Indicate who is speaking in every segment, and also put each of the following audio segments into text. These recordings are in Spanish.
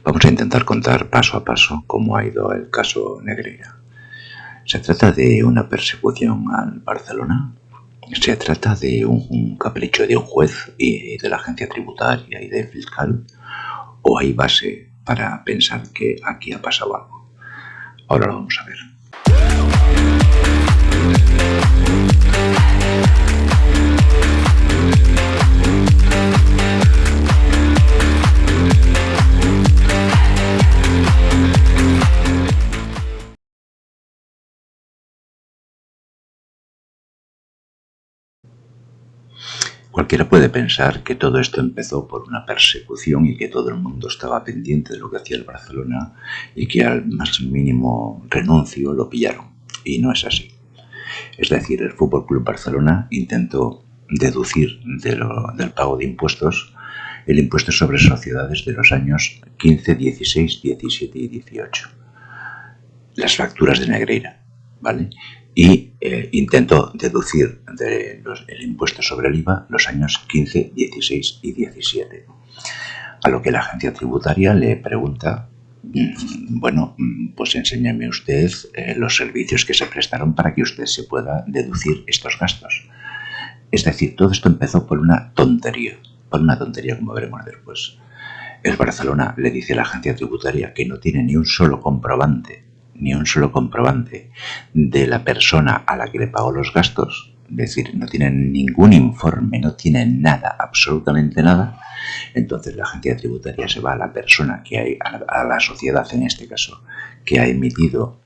Speaker 1: Vamos a intentar contar paso a paso cómo ha ido el caso Negreira. ¿Se trata de una persecución al Barcelona? ¿Se trata de un capricho de un juez y de la agencia tributaria y del fiscal? ¿O hay base para pensar que aquí ha pasado algo? Ahora lo vamos a ver. Cualquiera puede pensar que todo esto empezó por una persecución y que todo el mundo estaba pendiente de lo que hacía el Barcelona y que al más mínimo renuncio lo pillaron. Y no es así. Es decir, el Fútbol Club Barcelona intentó deducir del pago de impuestos el impuesto sobre sociedades de los años 15, 16, 17 y 18. Las facturas de Negreira, ¿vale? Y intentó deducir el impuesto sobre el IVA los años 15, 16 y 17. A lo que la agencia tributaria le pregunta, bueno, pues enséñame usted los servicios que se prestaron para que usted se pueda deducir estos gastos. Es decir, todo esto empezó por una tontería como veremos después. El Barcelona le dice a la agencia tributaria que no tiene ni un solo comprobante de la persona a la que le pagó los gastos, es decir, no tienen ningún informe, no tienen nada, absolutamente nada. Entonces la agencia tributaria se va a la persona que hay, a la sociedad en este caso, que ha emitido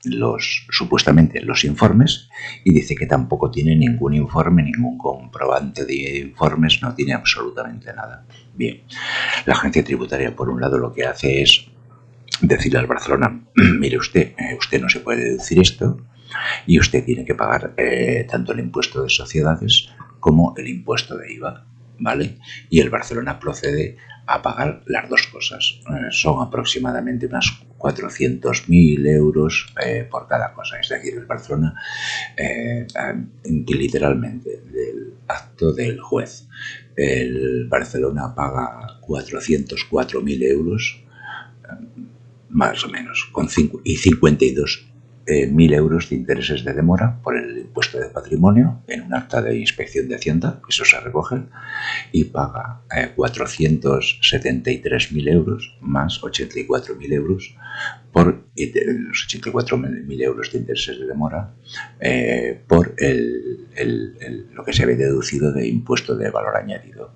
Speaker 1: supuestamente los informes, y dice que tampoco tiene ningún informe, ningún comprobante de informes, no tiene absolutamente nada. Bien, la agencia tributaria por un lado lo que hace es decirle al Barcelona, mire usted no se puede deducir esto y usted tiene que pagar tanto el impuesto de sociedades como el impuesto de IVA, ¿vale? Y el Barcelona procede a pagar las dos cosas. Son aproximadamente unas 400.000 euros por cada cosa. Es decir, el Barcelona, literalmente, del acto del juez, el Barcelona paga 404.000 euros, más o menos, y 52.000 euros de intereses de demora por el impuesto de patrimonio en un acta de inspección de Hacienda, eso se recoge, y paga 473.000 euros más 84.000 euros por los 84.000 euros de intereses de demora por lo que se había deducido de impuesto de valor añadido.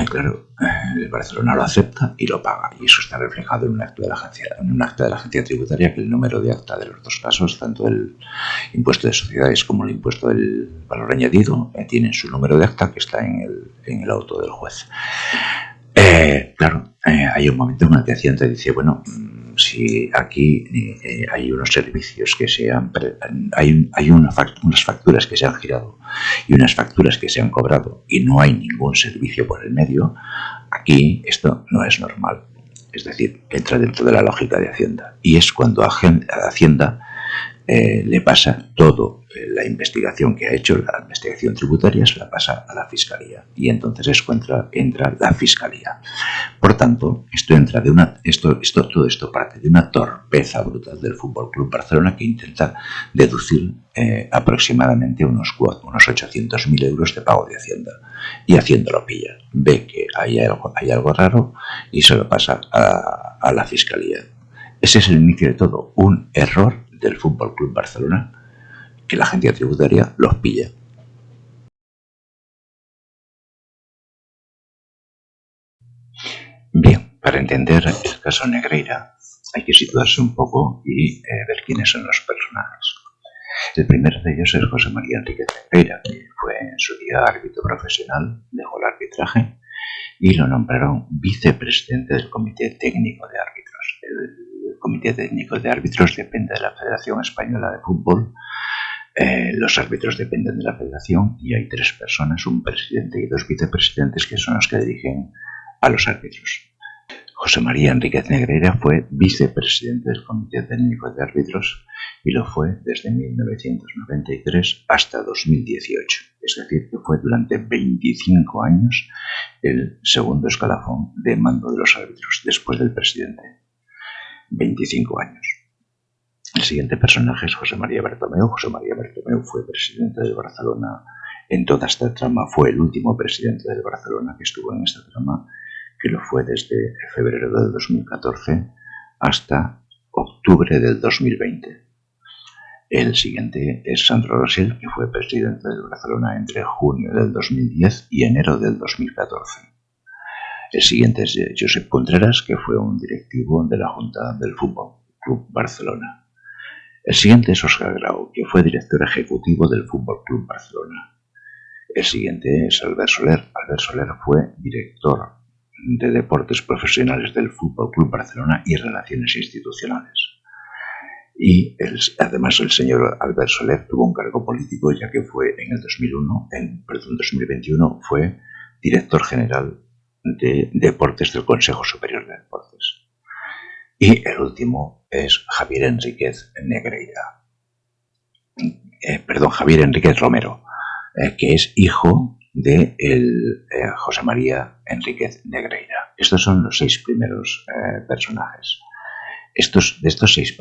Speaker 1: Claro, el Barcelona lo acepta y lo paga, y eso está reflejado en un acta de la agencia tributaria, que el número de acta de los dos casos, tanto el impuesto de sociedades como el impuesto del valor añadido, tienen su número de acta, que está en el auto del juez. Claro, hay un momento en el que Hacienda dice, bueno, si aquí hay unos servicios que hay unas facturas que se han girado y unas facturas que se han cobrado y no hay ningún servicio por el medio, aquí esto no es normal. Es decir, entra dentro de la lógica de Hacienda, y es cuando a Hacienda le pasa todo, la investigación que ha hecho, la investigación tributaria, se la pasa a la Fiscalía, y entonces es cuando entra la Fiscalía. Por tanto, todo esto parte de una torpeza brutal del Fútbol Club Barcelona, que intenta deducir aproximadamente unos 800.000 euros de pago de Hacienda, y Hacienda lo pilla, ve que hay algo raro y se lo pasa a la Fiscalía. Ese es el inicio de todo, un error del Fútbol Club Barcelona, que la agencia tributaria los pilla. Bien, para entender el caso Negreira hay que situarse un poco y ver quiénes son los personajes. El primero de ellos es José María Enríquez Negreira, que fue en su día árbitro profesional, dejó el arbitraje y lo nombraron vicepresidente del Comité Técnico de Árbitros. El Comité Técnico de Árbitros depende de la Federación Española de Fútbol. Los árbitros dependen de la Federación y hay 3 personas, un presidente y 2 vicepresidentes, que son los que dirigen a los árbitros. José María Enríquez Negreira fue vicepresidente del Comité Técnico de Árbitros y lo fue desde 1993 hasta 2018. Es decir, que fue durante 25 años el segundo escalafón de mando de los árbitros, después del presidente. 25 años. El siguiente personaje es José María Bertomeu. José María Bertomeu fue presidente del Barcelona en toda esta trama. Fue el último presidente del Barcelona que estuvo en esta trama, que lo fue desde febrero del 2014 hasta octubre del 2020. El siguiente es Sandro Rosell, que fue presidente del Barcelona entre junio del 2010 y enero del 2014. El siguiente es Josep Contreras, que fue un directivo de la Junta del Fútbol Club Barcelona. El siguiente es Óscar Grau, que fue director ejecutivo del Fútbol Club Barcelona. El siguiente es Albert Soler. Albert Soler fue director de deportes profesionales del Fútbol Club Barcelona y relaciones institucionales. Y además el señor Albert Soler tuvo un cargo político, ya que fue en el 2021 fue director general de deportes del Consejo Superior de Deportes. Y el último es Javier Enríquez Negreira. Javier Enríquez Romero, que es hijo de José María Enríquez Negreira. Estos son los 6 primeros personajes. De estos 7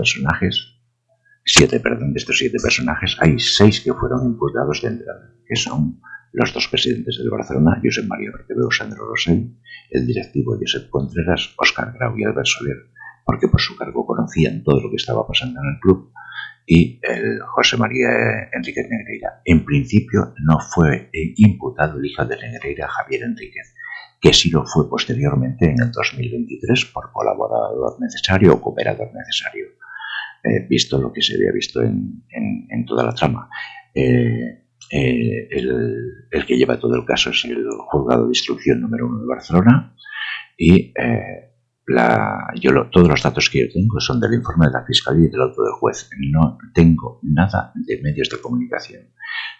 Speaker 1: personajes, hay 6 que fueron imputados de entrada, que son los 2 presidentes del Barcelona, Josep María Bertomeu, Sandro Rosell, el directivo Josep Contreras, Óscar Grau y Albert Soler, porque por su cargo conocían todo lo que estaba pasando en el club, y el José María Enríquez Negreira. En principio no fue imputado el hijo de Negreira, Javier Enríquez, que sí lo fue posteriormente en el 2023 por colaborador necesario o cooperador necesario, visto lo que se había visto en toda la trama. El que lleva todo el caso es el Juzgado de Instrucción número 1 de Barcelona, y todos los datos que yo tengo son del informe de la Fiscalía y del auto del juez. No tengo nada de medios de comunicación.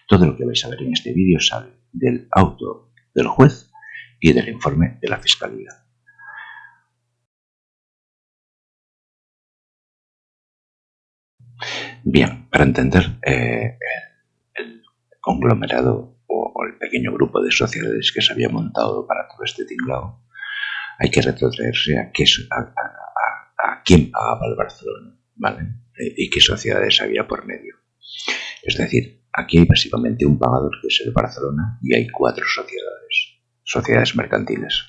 Speaker 1: Todo lo que vais a ver en este vídeo sale del auto del juez y del informe de la Fiscalía. Bien, para entender el conglomerado o el pequeño grupo de sociedades que se había montado para todo este tinglao, hay que retrotraerse a quién pagaba el Barcelona, ¿vale? Y qué sociedades había por medio. Es decir, aquí hay básicamente un pagador, que es el Barcelona, y hay 4 sociedades mercantiles.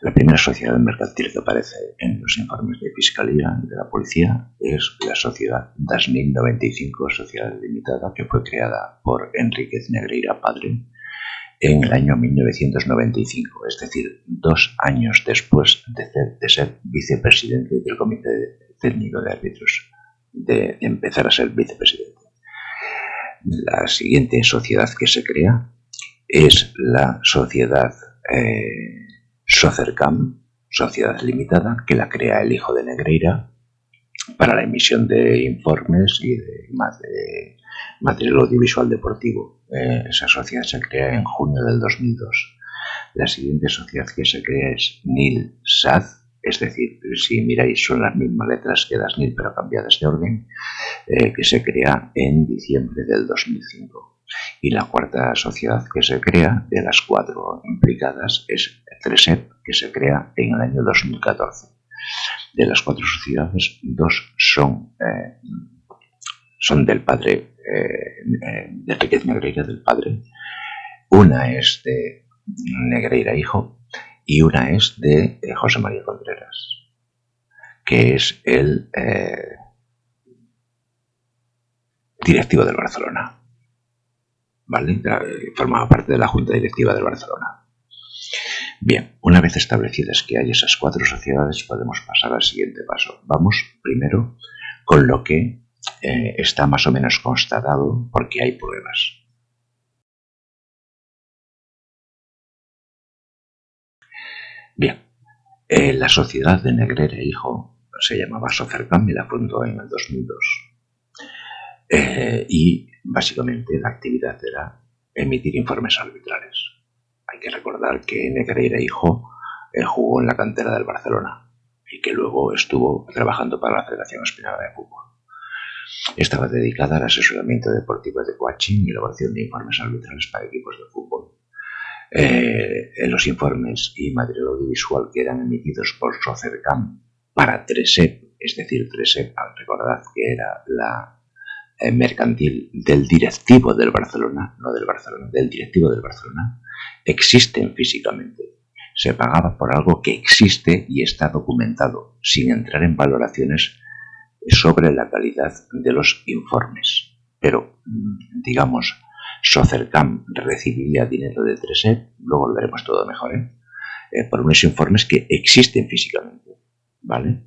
Speaker 1: La primera sociedad mercantil que aparece en los informes de Fiscalía de la Policía es la sociedad Dasnil 95 Sociedad Limitada, que fue creada por Enríquez Negreira padre en el año 1995, es decir, 2 años después de ser vicepresidente del Comité Técnico de Árbitros, de empezar a ser vicepresidente. La siguiente sociedad que se crea es la sociedad Socercam, Sociedad Limitada, que la crea el hijo de Negreira para la emisión de informes y de material audiovisual deportivo. Esa sociedad se crea en junio del 2002. La siguiente sociedad que se crea es NIL-SAD, es decir, si miráis son las mismas letras que Dasnil pero cambiadas de orden, que se crea en diciembre del 2005. Y la cuarta sociedad que se crea, de las 4 implicadas, es Tresep, que se crea en el año 2014. De las 4 sociedades, 2 son del padre de Enríquez Negreira, del padre. Una es de Negreira hijo y una es de José María Contreras, que es el directivo del Barcelona. ¿Vale? Formaba parte de la Junta Directiva del Barcelona. Bien, una vez establecidas que hay esas 4 sociedades, podemos pasar al siguiente paso. Vamos primero con lo que está más o menos constatado, porque hay pruebas. Bien, la sociedad de Negreira e hijo se llamaba Socercam y la fundó en el 2002. Y básicamente la actividad era emitir informes arbitrales. Hay que recordar que Negreira hijo jugó en la cantera del Barcelona y que luego estuvo trabajando para la Federación Española de Fútbol. Estaba dedicada al asesoramiento deportivo de coaching y elaboración de informes arbitrales para equipos de fútbol. Los informes y material audiovisual que eran emitidos por Socercam para Tresep, es decir, Tresep, recordad que era la mercantil del directivo del Barcelona, no del Barcelona, del directivo del Barcelona, existen físicamente. Se pagaba por algo que existe y está documentado, sin entrar en valoraciones sobre la calidad de los informes. Pero, digamos, Socercam recibiría dinero de Tresep, luego lo veremos todo mejor, por unos informes que existen físicamente, ¿vale?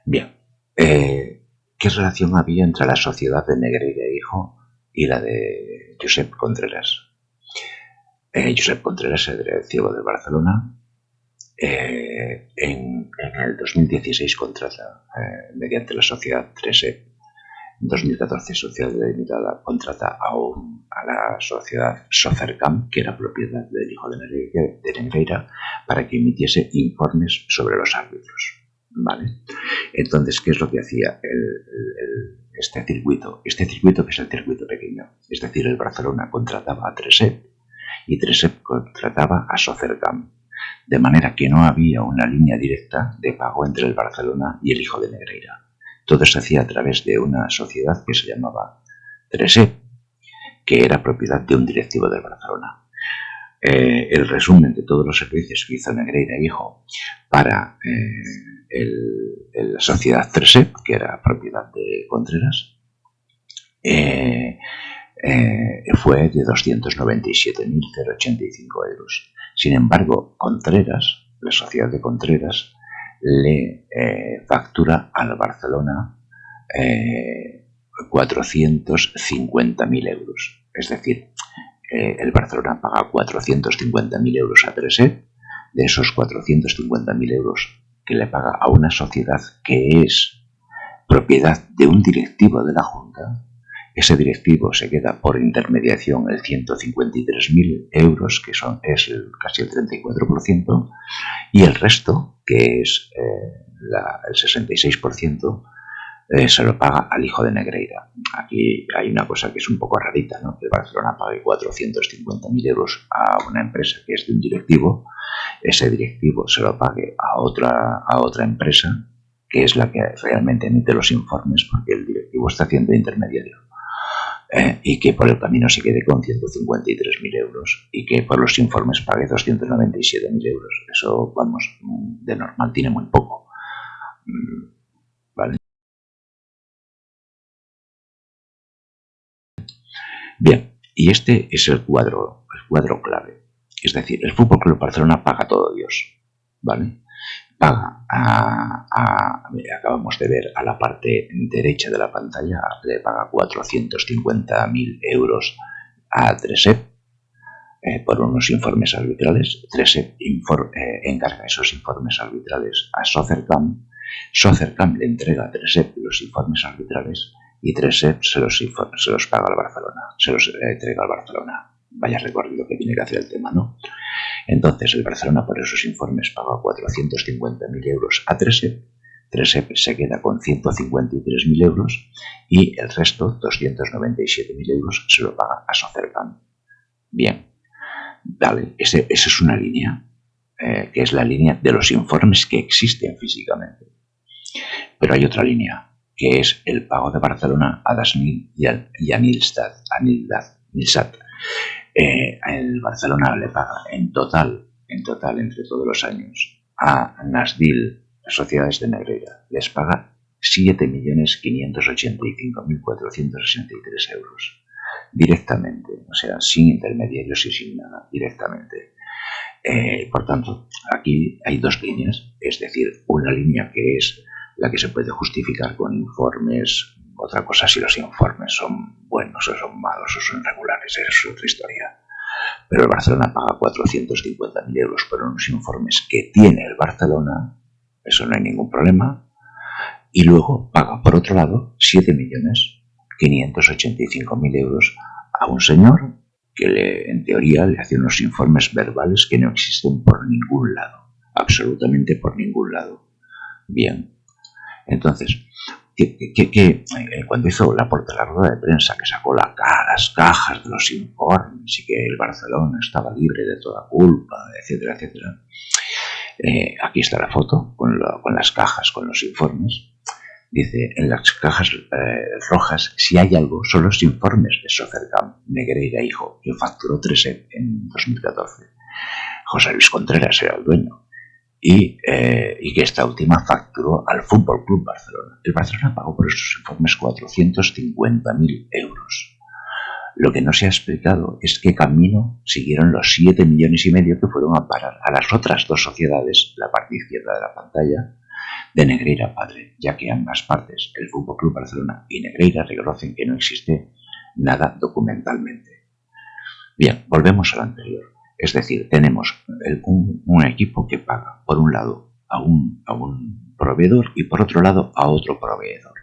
Speaker 1: Bien, ¿qué relación había entre la sociedad de Negreira Hijo y la de Josep Contreras? Josep Contreras, el directivo de Barcelona, en el 2016 contrata, mediante la sociedad 3E, en 2014 Sociedad Limitada contrata a la sociedad Socercam, que era propiedad del hijo de Negreira, para que emitiese informes sobre los árbitros. ¿Vale? Entonces, ¿qué es lo que hacía este circuito? Este circuito, que es el circuito pequeño, es decir, el Barcelona contrataba a 3E y 3E contrataba a Socercam, de manera que no había una línea directa de pago entre el Barcelona y el hijo de Negreira. Todo se hacía a través de una sociedad que se llamaba 3E, que era propiedad de un directivo del Barcelona. El resumen de todos los servicios que hizo Negreira Hijo para la sociedad 3E, que era propiedad de Contreras, fue de 297.085 euros. Sin embargo, Contreras, la sociedad de Contreras, le factura al Barcelona 450.000 euros. Es decir, el Barcelona paga 450.000 euros a 3E, de esos 450.000 euros que le paga a una sociedad que es propiedad de un directivo de la Junta. Ese directivo se queda por intermediación el 153.000 euros, que es casi el 34%, y el resto, que es el 66%, se lo paga al hijo de Negreira. Aquí hay una cosa que es un poco rarita, ¿no? Que Barcelona pague 450.000 euros a una empresa que es de un directivo, ese directivo se lo pague a otra empresa, que es la que realmente emite los informes, porque el directivo está haciendo intermediario. Y que por el camino se quede con 153.000 euros y que por los informes pague 297.000 euros. Eso, vamos, de normal tiene muy poco. ¿Vale? Bien, y este es el cuadro clave. Es decir, el Fútbol Club Barcelona paga todo Dios, ¿vale? Paga acabamos de ver a la parte derecha de la pantalla, le paga 450.000 euros a 3E por unos informes arbitrales. 3E encarga esos informes arbitrales a Socercam. Socercam le entrega a 3E los informes arbitrales y 3E se los paga al Barcelona, se los entrega al Barcelona. Vaya recorrido que tiene que hacer el tema, ¿no? Entonces el Barcelona por esos informes paga 450.000 euros a 3E. 3E se queda con 153.000 euros y el resto, 297.000 euros, se lo paga a Socercam. Bien, vale, esa es una línea, que es la línea de los informes que existen físicamente. Pero hay otra línea, que es el pago de Barcelona a Dasnil y a Nilsat. El Barcelona le paga en total, entre todos los años, a Nasdil, las sociedades de Negreira, les paga 7.585.463 euros. Directamente, o sea, sin intermediarios y sin nada, directamente. Por tanto, aquí hay dos líneas, es decir, una línea que es la que se puede justificar con informes. Otra cosa si los informes son buenos o son malos o son regulares, eso es otra historia. Pero el Barcelona paga 450.000 euros por unos informes que tiene el Barcelona, eso no hay ningún problema, y luego paga por otro lado 7.585.000 euros a un señor que en teoría le hace unos informes verbales que no existen por ningún lado, absolutamente por ningún lado. Bien. Entonces, cuando hizo Laporta la rueda de prensa, que sacó las cajas de los informes y que el Barcelona estaba libre de toda culpa, etcétera, etcétera, aquí está la foto con las cajas, con los informes. Dice, en las cajas rojas, si hay algo, son los informes de Socercam, Negreira Hijo, que facturó 3 en 2014. José Luis Contreras era el dueño. Y que esta última facturó al Fútbol Club Barcelona. El Barcelona pagó por estos informes 450.000 euros. Lo que no se ha explicado es qué camino siguieron los 7,5 millones que fueron a parar a las otras dos sociedades, la parte izquierda de la pantalla, de Negreira Padre, ya que ambas partes, el Fútbol Club Barcelona y Negreira, reconocen que no existe nada documentalmente. Bien, volvemos al anterior. Es decir, tenemos un equipo que paga, por un lado, a un proveedor y por otro lado a otro proveedor.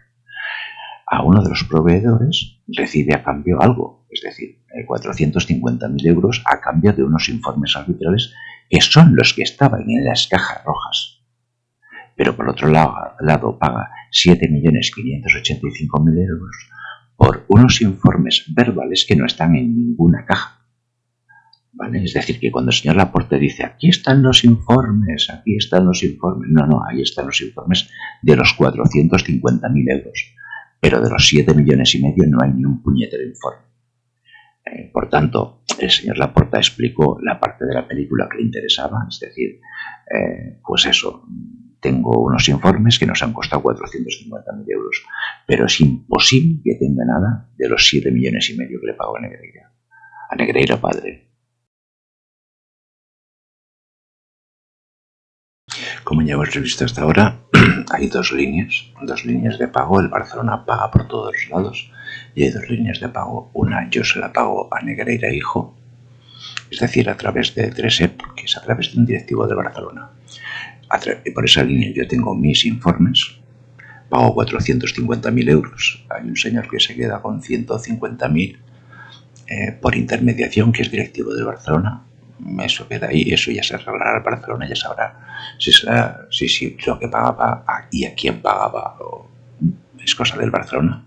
Speaker 1: A uno de los proveedores recibe a cambio algo, es decir, 450.000 euros a cambio de unos informes arbitrales que son los que estaban en las cajas rojas. Pero por otro lado paga 7.585.000 euros por unos informes verbales que no están en ninguna caja. ¿Vale? Es decir, que cuando el señor Laporte dice aquí están los informes, no, ahí están los informes de los 450.000 euros, pero de los 7,5 millones no hay ni un puñetero informe. Por tanto, el señor Laporta explicó la parte de la película que le interesaba, es decir, pues eso, tengo unos informes que nos han costado 450.000 euros, pero es imposible que tenga nada de los 7,5 millones que le pagó a Negreira Padre. Como ya hemos visto hasta ahora, hay dos líneas de pago. El Barcelona paga por todos los lados y hay dos líneas de pago. Una yo se la pago a Negreira Hijo, es decir, a través de 3E, que es a través de un directivo de Barcelona. Y por esa línea yo tengo mis informes, pago 450.000 euros. Hay un señor que se queda con 150.000 por intermediación, que es directivo de Barcelona. Eso queda ahí, eso ya se arreglará. Barcelona ya sabrá si lo que pagaba y a quién pagaba es cosa del Barcelona,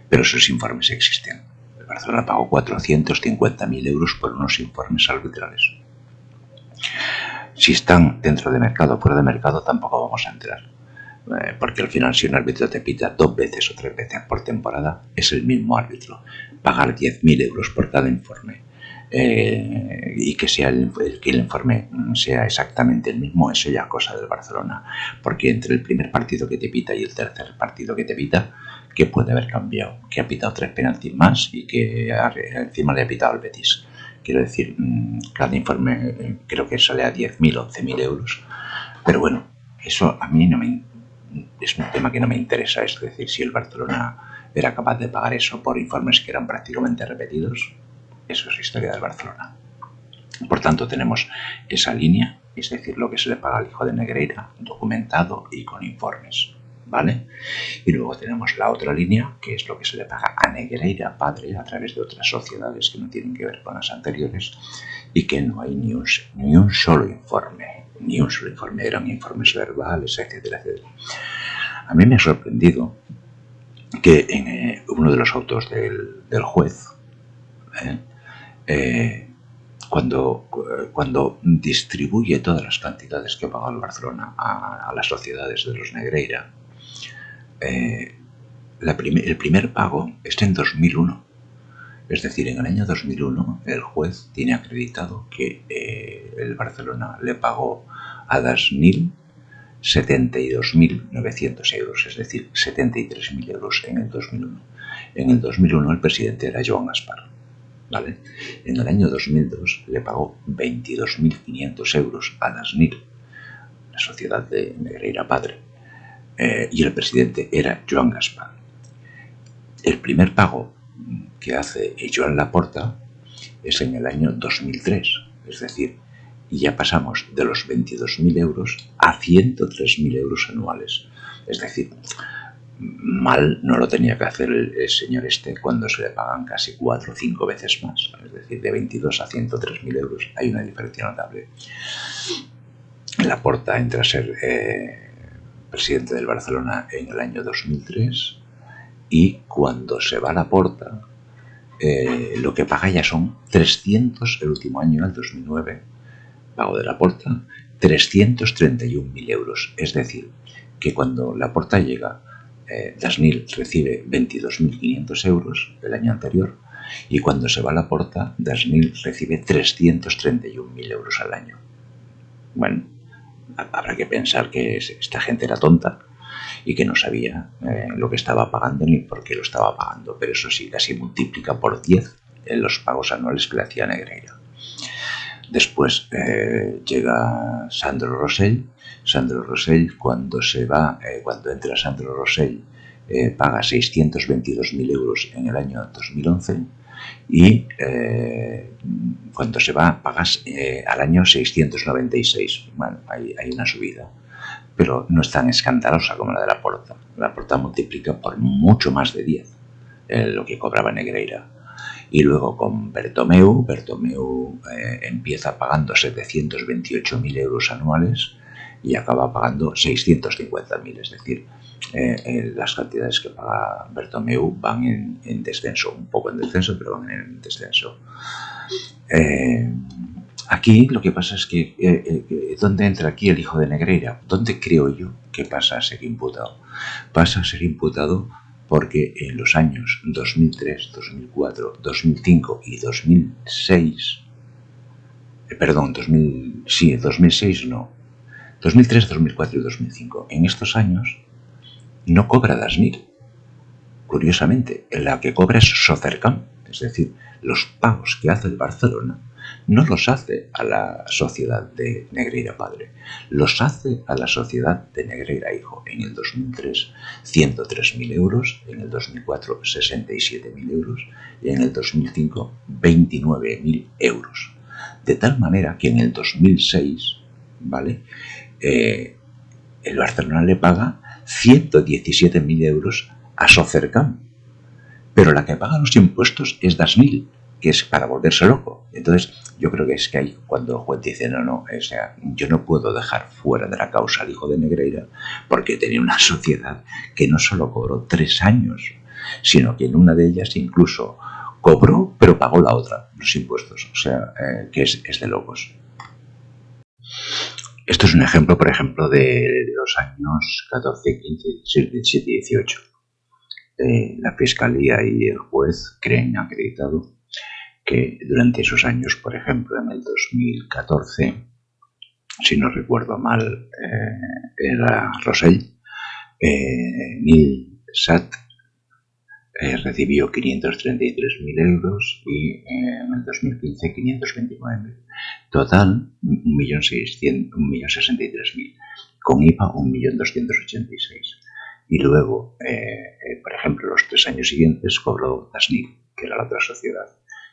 Speaker 1: pero esos informes existen. El Barcelona pagó 450.000 euros por unos informes arbitrales. Si están dentro de mercado o fuera de mercado tampoco vamos a enterar, porque al final si un árbitro te pita 2 veces o 3 veces por temporada es el mismo árbitro. Pagar 10.000 euros por cada informe y que sea que el informe sea exactamente el mismo, eso ya es cosa del Barcelona, porque entre el primer partido que te pita y el tercer partido que te pita, ¿qué puede haber cambiado? Que ha pitado 3 penaltis más y que encima le ha pitado al Betis. Quiero decir, cada informe creo que sale a 10.000 o 11.000 euros, pero bueno, eso a mí es un tema que no me interesa. Es decir, si el Barcelona era capaz de pagar eso por informes que eran prácticamente repetidos, eso es historia del Barcelona. Por tanto, tenemos esa línea, es decir, lo que se le paga al hijo de Negreira, documentado y con informes, ¿vale? Y luego tenemos la otra línea, que es lo que se le paga a Negreira Padre a través de otras sociedades que no tienen que ver con las anteriores y que no hay ni un solo informe, eran informes verbales, etcétera, etcétera. A mí me ha sorprendido que en uno de los autos del juez, cuando distribuye todas las cantidades que paga el Barcelona a las sociedades de los Negreira, el primer pago está en 2001. Es decir, en el año 2001 el juez tiene acreditado que el Barcelona le pagó a Dasnil 72.900 euros, es decir, 73.000 euros en el 2001. En el 2001 el presidente era Joan Gaspar, ¿vale? En el año 2002 le pagó 22.500 euros a Dasnil, la sociedad de Negreira Padre, y el presidente era Joan Gaspar. El primer pago que hace Joan Laporta es en el año 2003, es decir, ya pasamos de los 22.000 euros a 103.000 euros anuales. Es decir, mal no lo tenía que hacer el señor cuando se le pagan casi 4 o 5 veces más. Es decir, de 22 a 103.000 euros hay una diferencia notable. Laporta entra a ser presidente del Barcelona en el año 2003, y cuando se va a Laporta, lo que paga ya son 300, el último año, el 2009, pago de Laporta, 331.000 euros. Es decir, que cuando Laporta llega, Dasnil recibe 22.500 euros el año anterior, y cuando se va a Laporta, Dasnil recibe 331.000 euros al año. Bueno, habrá que pensar que esta gente era tonta y que no sabía lo que estaba pagando ni por qué lo estaba pagando, pero eso sí, casi multiplica por 10 en los pagos anuales que le hacía Negreira. Después llega Sandro Rosell. Sandro Rosell, cuando entra Sandro Rosell, paga 622.000 euros en el año 2011, y cuando se va pagas al año 696. Bueno, hay una subida, pero no es tan escandalosa como la de Laporta. Laporta multiplica por mucho más de 10 lo que cobraba Negreira. Y luego con Bertomeu empieza pagando 728.000 euros anuales y acaba pagando 650.000, es decir, las cantidades que paga Bertomeu van en descenso, un poco en descenso, pero van en descenso. Aquí lo que pasa es que ¿dónde entra aquí el hijo de Negreira? ¿Dónde creo yo que pasa a ser imputado? Pasa a ser imputado porque en los años 2003, 2004, 2005 y 2006, 2006 no, 2003, 2004 y 2005, en estos años no cobra Dasnil. Curiosamente, la que cobra es Socercam, es decir, los pagos que hace el Barcelona no los hace a la sociedad de Negreira padre, los hace a la sociedad de Negreira hijo. En el 2003, 103.000 euros, en el 2004, 67.000 euros y en el 2005, 29.000 euros. De tal manera que en el 2006, ¿vale? El Barcelona le paga 117.000 euros a Socercam, pero la que paga los impuestos es Dasnil, que es para volverse loco. Entonces yo creo que es que ahí cuando el juez dice no, o sea, yo no puedo dejar fuera de la causa al hijo de Negreira porque tenía una sociedad que no solo cobró 3 años, sino que en una de ellas incluso cobró pero pagó la otra, los impuestos, o sea, que es de locos. Esto es un ejemplo, por ejemplo, de los años 14, 15, 16, 17 y 18. La Fiscalía y el juez creen acreditado que durante esos años, por ejemplo, en el 2014, si no recuerdo mal, era Rosell, Nilsat recibió 533.000 euros y en el 2015 529.000. Total, 1.063.000. Con IVA, 1.286.000. Y luego, por ejemplo, los 3 años siguientes cobró Dasnil, que era la otra sociedad,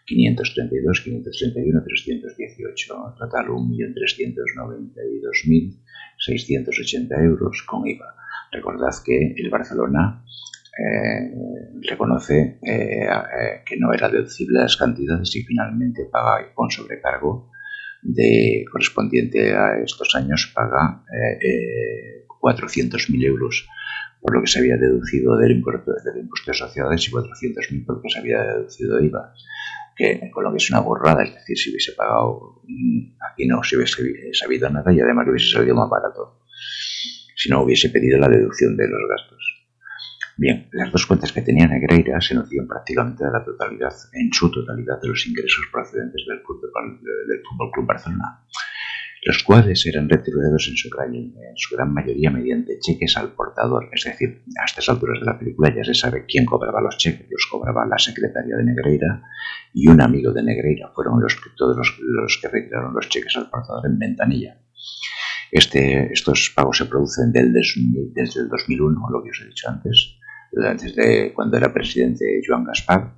Speaker 1: 532, 531, 318, total 1.392.680 euros con IVA. Recordad que el Barcelona reconoce que no era deducible las cantidades y finalmente paga con sobrecargo correspondiente a estos años, paga 400.000 euros por lo que se había deducido del impuesto de sociedades y 400.000 por lo que se había deducido de IVA, que con lo que es una burrada. Es decir, si hubiese pagado aquí no se hubiese sabido nada y además hubiese salido más barato si no hubiese pedido la deducción de los gastos. Bien, las dos cuentas que tenía Negreira se nutrían prácticamente en su totalidad de los ingresos procedentes del Fútbol Club Barcelona, los cuales eran retribuidos en su gran mayoría mediante cheques al portador. Es decir, a estas alturas de la película ya se sabe quién cobraba los cheques. Los cobraba la secretaria de Negreira y un amigo de Negreira. Fueron todos los que retiraron los cheques al portador en ventanilla. Estos pagos se producen desde el 2001, lo que os he dicho antes, desde cuando era presidente Joan Gaspar,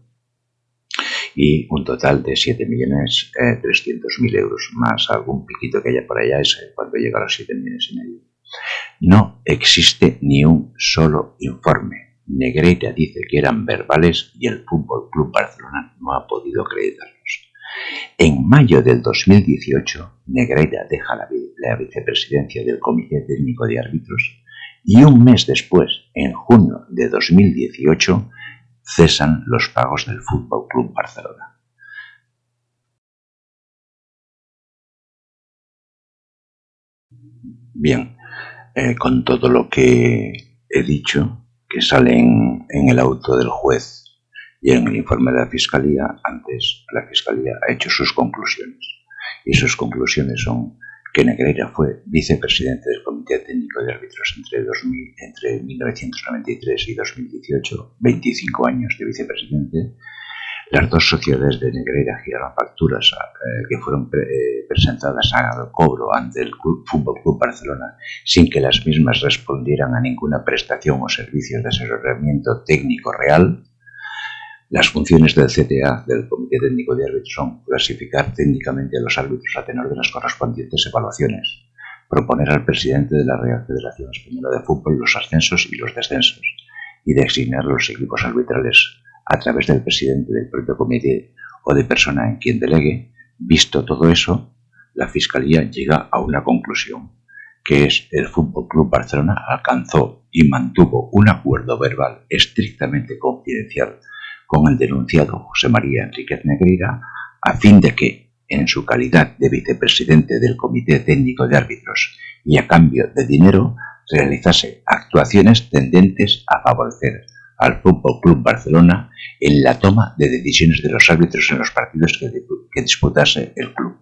Speaker 1: y un total de 7.300.000 euros, más algún piquito que haya por allá, es cuando llega a los 7,5 millones. No existe ni un solo informe. Negreira dice que eran verbales y el Fútbol Club Barcelona no ha podido acreditarlos. En mayo del 2018, Negreira deja la vicepresidencia del Comité Técnico de Árbitros y un mes después, en junio de 2018, cesan los pagos del Fútbol Club Barcelona. Bien, con todo lo que he dicho, que sale en el auto del juez y en el informe de la Fiscalía, antes la Fiscalía ha hecho sus conclusiones. Y sus conclusiones son que Negreira fue vicepresidente del Comité Técnico de Árbitros entre 1993 y 2018, 25 años de vicepresidente. Las dos sociedades de Negreira giraron facturas que fueron presentadas a cobro ante el Fútbol Club Barcelona sin que las mismas respondieran a ninguna prestación o servicios de asesoramiento técnico real. Las funciones del CTA, del Comité Técnico de Árbitros, son clasificar técnicamente a los árbitros a tenor de las correspondientes evaluaciones, proponer al presidente de la Real Federación Española de Fútbol los ascensos y los descensos, y designar los equipos arbitrales a través del presidente del propio comité o de persona en quien delegue. Visto todo eso, la Fiscalía llega a una conclusión, que es el Fútbol Club Barcelona alcanzó y mantuvo un acuerdo verbal estrictamente confidencial con el denunciado José María Enríquez Negreira, a fin de que, en su calidad de vicepresidente del Comité Técnico de Árbitros y a cambio de dinero, realizase actuaciones tendentes a favorecer al Fútbol Club Barcelona en la toma de decisiones de los árbitros en los partidos que disputase el club.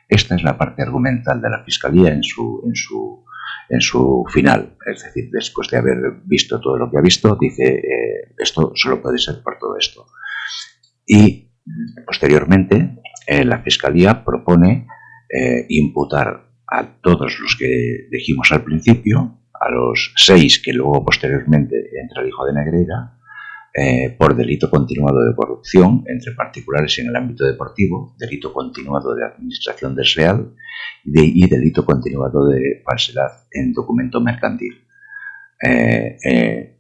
Speaker 1: Esta es la parte argumental de la Fiscalía en su final. Es decir, después de haber visto todo lo que ha visto, dice esto solo puede ser por todo esto. Y posteriormente la Fiscalía propone imputar a todos los que dijimos al principio, a los 6 que luego posteriormente entra el hijo de Negreira, por delito continuado de corrupción entre particulares en el ámbito deportivo, delito continuado de administración desleal y delito continuado de falsedad en documento mercantil.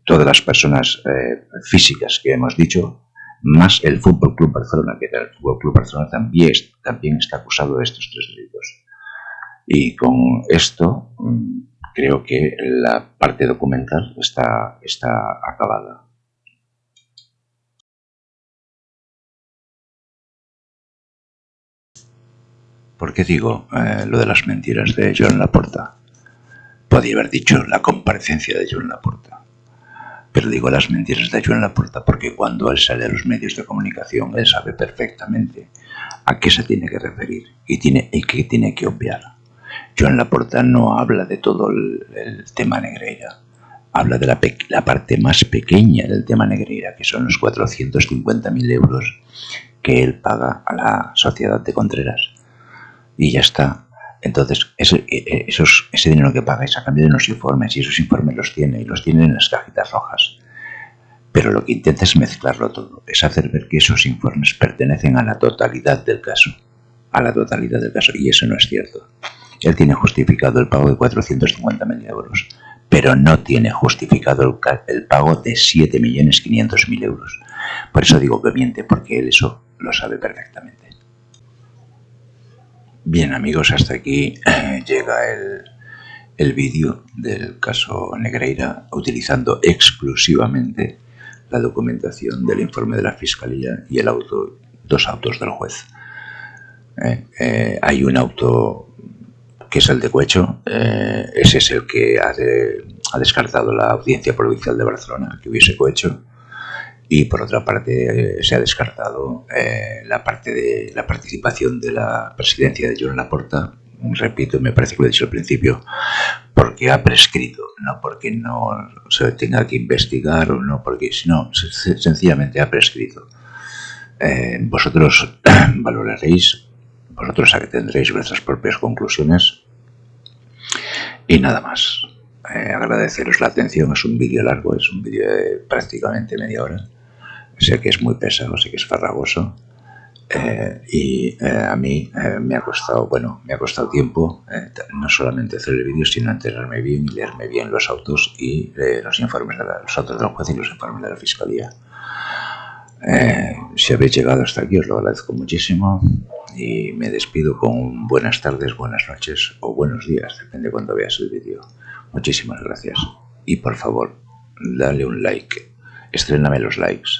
Speaker 1: Todas las personas físicas que hemos dicho, más el Fútbol Club Barcelona, que el Fútbol Club Barcelona también está acusado de estos 3 delitos. Y con esto creo que la parte documental está acabada. ¿Por qué digo lo de las mentiras de Joan Laporta? Podría haber dicho la comparecencia de Joan Laporta. Pero digo las mentiras de Joan Laporta porque cuando él sale a los medios de comunicación, él sabe perfectamente a qué se tiene que referir y qué tiene que obviar. Joan Laporta no habla de todo el tema Negreira. Habla de la parte más pequeña del tema Negreira, que son los 450.000 euros que él paga a la sociedad de Contreras. Y ya está. Entonces, ese dinero que pagáis a cambio de unos informes, y esos informes los tiene en las cajitas rojas. Pero lo que intenta es mezclarlo todo, es hacer ver que esos informes pertenecen a la totalidad del caso. A la totalidad del caso, y eso no es cierto. Él tiene justificado el pago de 450.000 euros, pero no tiene justificado el pago de 7.500.000 euros. Por eso digo que miente, porque él eso lo sabe perfectamente. Bien, amigos, hasta aquí llega el vídeo del caso Negreira, utilizando exclusivamente la documentación del informe de la Fiscalía y dos autos del juez. Hay un auto que es el de Coecho, ese es el que ha descartado la Audiencia Provincial de Barcelona que hubiese cohecho, y por otra parte se ha descartado la parte de la participación de la presidencia de Joan Laporta. Repito, me parece que lo he dicho al principio, porque ha prescrito, no porque no se tenga que investigar o no porque, sino sencillamente ha prescrito. Vosotros valoraréis, vosotros tendréis vuestras propias conclusiones y nada más. Agradeceros la atención. Es un vídeo largo, es un vídeo de prácticamente media hora. Sé que es muy pesado, sé que es farragoso, y a mí me ha costado tiempo, no solamente hacer el vídeo, sino enterarme bien y leerme bien los autos y los informes de los autos del juez y los informes de la Fiscalía. Si habéis llegado hasta aquí, os lo agradezco muchísimo y me despido con buenas tardes, buenas noches o buenos días, depende de cuando veas el vídeo. Muchísimas gracias. y por favor, dale un like. Estréname los likes.